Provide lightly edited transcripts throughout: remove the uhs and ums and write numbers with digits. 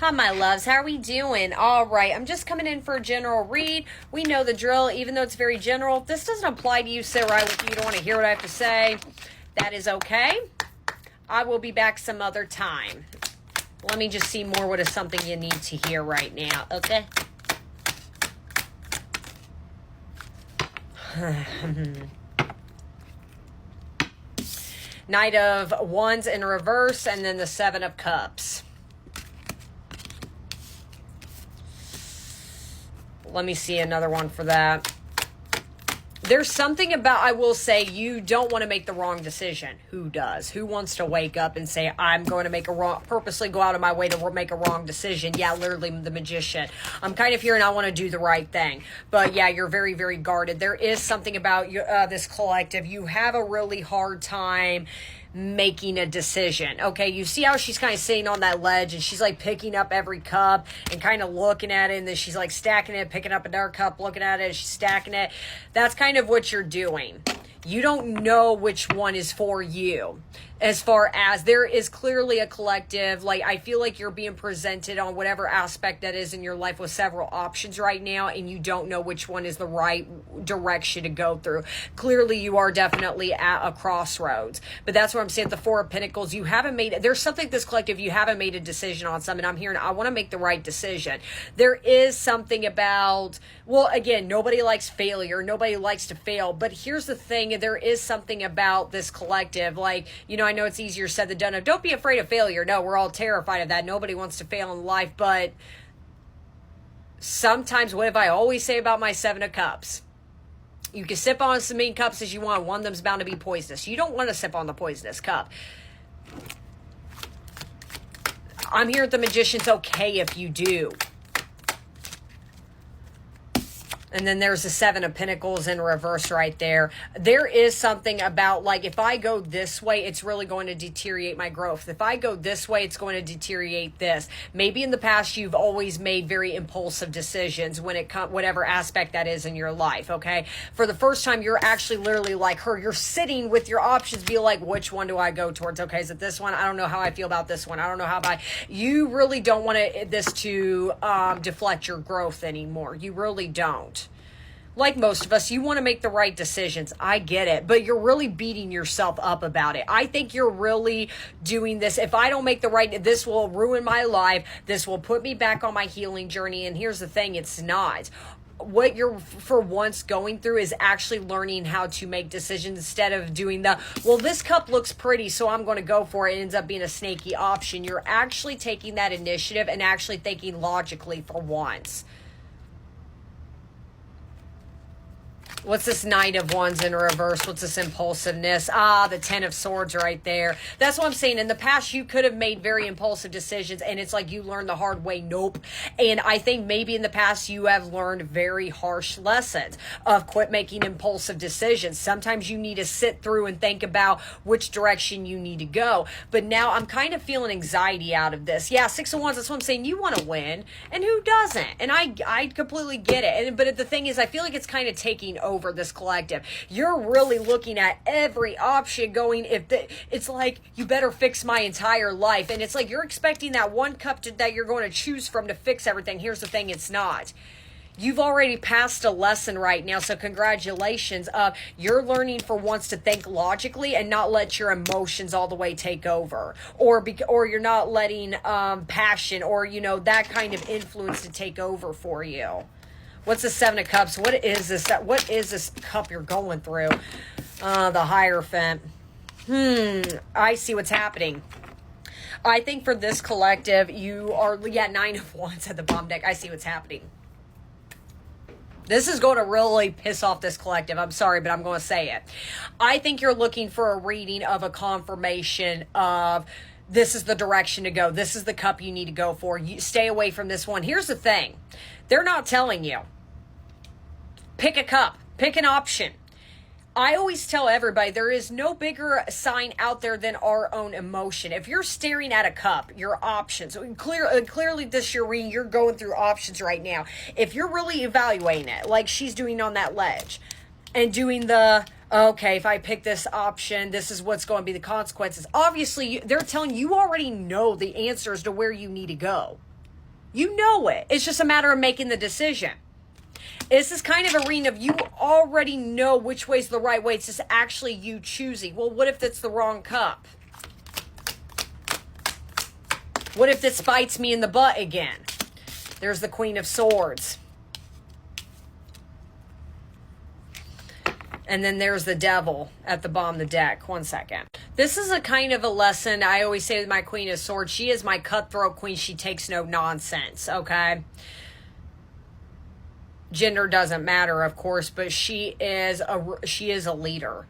Hi, my loves. How are we doing? All right. I'm just coming in for a general read. We know the drill, even though it's very general. If this doesn't apply to you, sit right with you. You don't want to hear what I have to say. That is okay. I will be back some other time. Let me just see more what is something you need to hear right now, okay? Knight of Wands in reverse, and then the Seven of Cups. Let me see another one for that. There's something about, I will say, you don't want to make the wrong decision. Who does? Who wants to wake up and say, I'm going to make a wrong, purposely go out of my way to make a wrong decision? Yeah, literally the Magician. I'm kind of here and I want to do the right thing. But yeah, you're very, very guarded. There is something about this collective. You have a really hard time making a decision. Okay, you see how she's kind of sitting on that ledge and she's like picking up every cup and kind of looking at it, and then she's like stacking it, picking up another cup, looking at it, she's stacking it. That's kind of what you're doing. You don't know which one is for you. As far as there is clearly a collective, like I feel like you're being presented on whatever aspect that is in your life with several options right now, and you don't know which one is the right direction to go through. Clearly you are definitely at a crossroads, but that's what I'm saying. The Four of Pentacles, you haven't made, there's something this collective, you haven't made a decision on something. I'm hearing, I want to make the right decision. There is something about, well, again, nobody likes failure. Nobody likes to fail, but here's the thing. There is something about this collective, like, you know, I know it's easier said than done. Don't be afraid of failure. No, we're all terrified of that. Nobody wants to fail in life, but sometimes, what if I always say about my Seven of Cups? You can sip on as many cups as you want. One of them's bound to be poisonous. You don't want to sip on the poisonous cup. I'm here at the Magician's okay if you do. And then there's the Seven of Pentacles in reverse right there. There is something about, like, if I go this way, it's really going to deteriorate my growth. If I go this way, it's going to deteriorate this. Maybe in the past, you've always made very impulsive decisions when it comes, whatever aspect that is in your life, okay? For the first time, you're actually literally like her. You're sitting with your options, be like, which one do I go towards? Okay, is it this one? I don't know how I feel about this one. I don't know how you really don't want this to deflect your growth anymore. You really don't. Like most of us, you want to make the right decisions. I get it, but you're really beating yourself up about it. I think you're really doing this. If I don't make the right, this will ruin my life. This will put me back on my healing journey. And here's the thing, it's not. What you're for once going through is actually learning how to make decisions instead of doing the, well, this cup looks pretty, so I'm going to go for it. It ends up being a snaky option. You're actually taking that initiative and actually thinking logically for once. What's this Knight of Wands in reverse? What's this impulsiveness? The Ten of Swords right there. That's what I'm saying. In the past, you could have made very impulsive decisions, and it's like you learned the hard way. Nope. And I think maybe in the past, you have learned very harsh lessons of quit making impulsive decisions. Sometimes you need to sit through and think about which direction you need to go. But now I'm kind of feeling anxiety out of this. Yeah, Six of Wands, that's what I'm saying. You want to win, and who doesn't? And I completely get it. But the thing is, I feel like it's kind of taking over this collective. You're really looking at every option going, it's like, you better fix my entire life. And it's like you're expecting that one cup that you're going to choose from to fix everything. Here's the thing, it's not. You've already passed a lesson right now, so congratulations. You're learning for once to think logically and not let your emotions all the way take over, or you're not letting passion or that kind of influence to take over for you. What's the Seven of Cups? What is this? What is this cup you're going through? The Hierophant. I see what's happening. I think for this collective, you are, Nine of Wands at the bottom deck. I see what's happening. This is going to really piss off this collective. I'm sorry, but I'm going to say it. I think you're looking for a reading of a confirmation of this is the direction to go. This is the cup you need to go for. You stay away from this one. Here's the thing. They're not telling you. Pick a cup. Pick an option. I always tell everybody there is no bigger sign out there than our own emotion. If you're staring at a cup, your options, clearly this your reading, you're going through options right now. If you're really evaluating it, like she's doing on that ledge, and doing the, okay, if I pick this option, this is what's going to be the consequences. Obviously, they're telling you already know the answers to where you need to go. You know it. It's just a matter of making the decision. This is kind of a reading of you already know which way's the right way. It's just actually you choosing. Well, what if it's the wrong cup? What if this bites me in the butt again? There's the Queen of Swords. And then there's the Devil at the bottom of the deck. One second. This is a kind of a lesson I always say with my Queen of Swords. She is my cutthroat queen. She takes no nonsense, okay? Gender doesn't matter, of course, but she is a leader.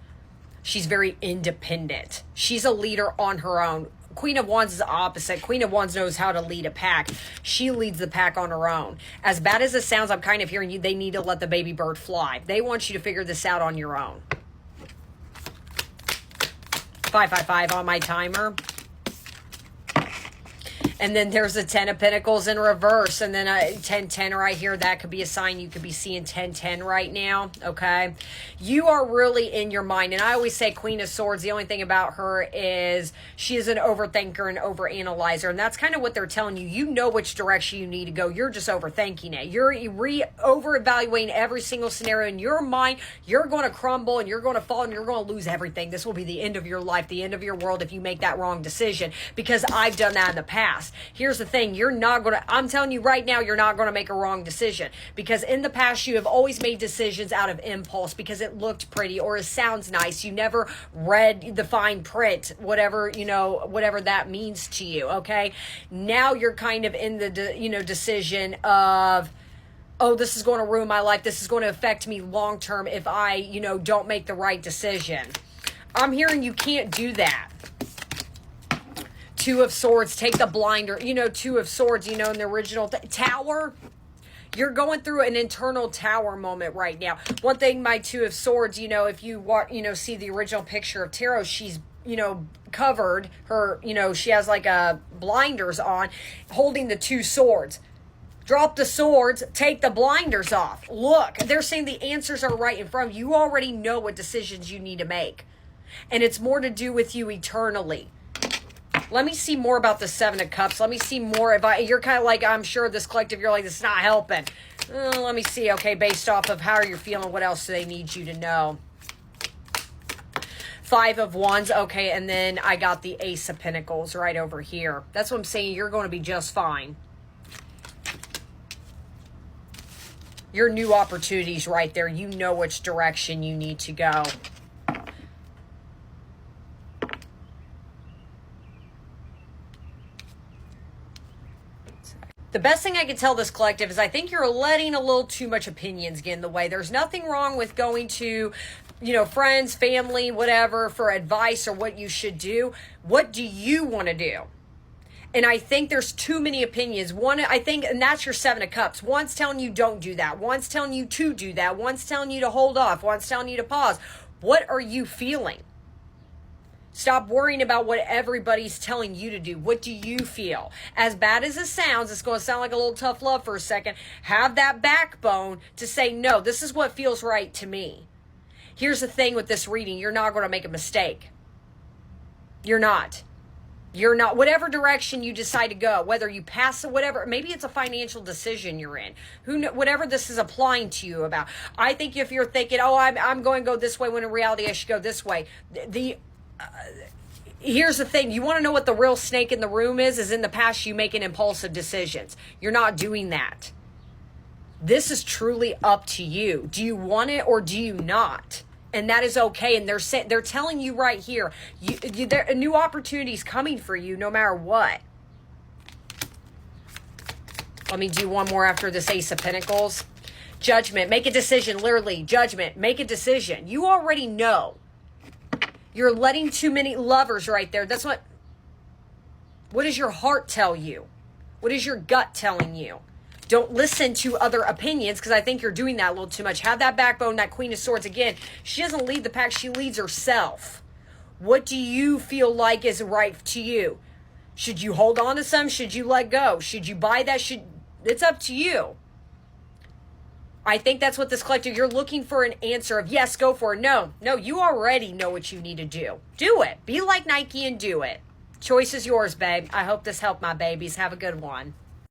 She's very independent. She's a leader on her own. Queen of Wands is the opposite. Queen of Wands knows how to lead a pack. She leads the pack on her own. As bad as it sounds, I'm kind of hearing you, they need to let the baby bird fly. They want you to figure this out on your own. 555 on my timer. And then there's the 10 of Pentacles in reverse. And then a 10-10 right here. That could be a sign you could be seeing 10-10 right now. Okay. You are really in your mind. And I always say Queen of Swords, the only thing about her is she is an overthinker and overanalyzer. And that's kind of what they're telling you. You know which direction you need to go. You're just overthinking it. You're over-evaluating every single scenario in your mind. You're going to crumble and you're going to fall and you're going to lose everything. This will be the end of your life, the end of your world if you make that wrong decision. Because I've done that in the past. Here's the thing, I'm telling you right now, you're not going to make a wrong decision, because in the past you have always made decisions out of impulse because it looked pretty or it sounds nice. You never read the fine print, whatever that means to you. Okay. Now you're kind of in the, decision of, oh, this is going to ruin my life. This is going to affect me long term if I, don't make the right decision. I'm hearing you can't do that. Two of Swords, take the blinder. Two of Swords, in the original Tower. You're going through an internal Tower moment right now. One thing, my Two of Swords, if you see the original picture of tarot, she's, covered her, she has like a blinders on, holding the two swords. Drop the swords, take the blinders off. Look, they're saying the answers are right in front of you. You already know what decisions you need to make. And it's more to do with you eternally. Let me see more about the Seven of Cups. Let me see more. You're kind of like, I'm sure this collective, you're like, this is not helping. Let me see. Okay, based off of how you're feeling, what else do they need you to know? Five of Wands. Okay, and then I got the Ace of Pentacles right over here. That's what I'm saying. You're going to be just fine. Your new opportunities right there. You know which direction you need to go. The best thing I can tell this collective is I think you're letting a little too much opinions get in the way. There's nothing wrong with going to, friends, family, whatever, for advice or what you should do. What do you want to do? And I think there's too many opinions. And that's your Seven of Cups. One's telling you don't do that. One's telling you to do that. One's telling you to hold off. One's telling you to pause. What are you feeling? Stop worrying about what everybody's telling you to do. What do you feel? As bad as it sounds, it's going to sound like a little tough love for a second. Have that backbone to say, no, this is what feels right to me. Here's the thing with this reading. You're not going to make a mistake. You're not. You're not. Whatever direction you decide to go, whether you pass it, whatever, maybe it's a financial decision you're in. Whatever this is applying to you about. I think if you're thinking, oh, I'm going to go this way when in reality I should go this way. Here's the thing. You want to know what the real snake in the room is in the past you making impulsive decisions. You're not doing that. This is truly up to you. Do you want it or do you not? And that is okay. And they're telling you right here, there a new opportunities coming for you no matter what. Let me do one more after this Ace of Pentacles. Judgment. Make a decision. Literally, judgment. Make a decision. You already know. You're letting too many lovers right there. That's what does your heart tell you? What is your gut telling you? Don't listen to other opinions, because I think you're doing that a little too much. Have that backbone, that Queen of Swords. Again, she doesn't lead the pack. She leads herself. What do you feel like is right to you? Should you hold on to some? Should you let go? Should you buy that? It's up to you. I think that's what this collective, you're looking for an answer of yes, go for it. No, you already know what you need to do. Do it. Be like Nike and do it. Choice is yours, babe. I hope this helped my babies. Have a good one.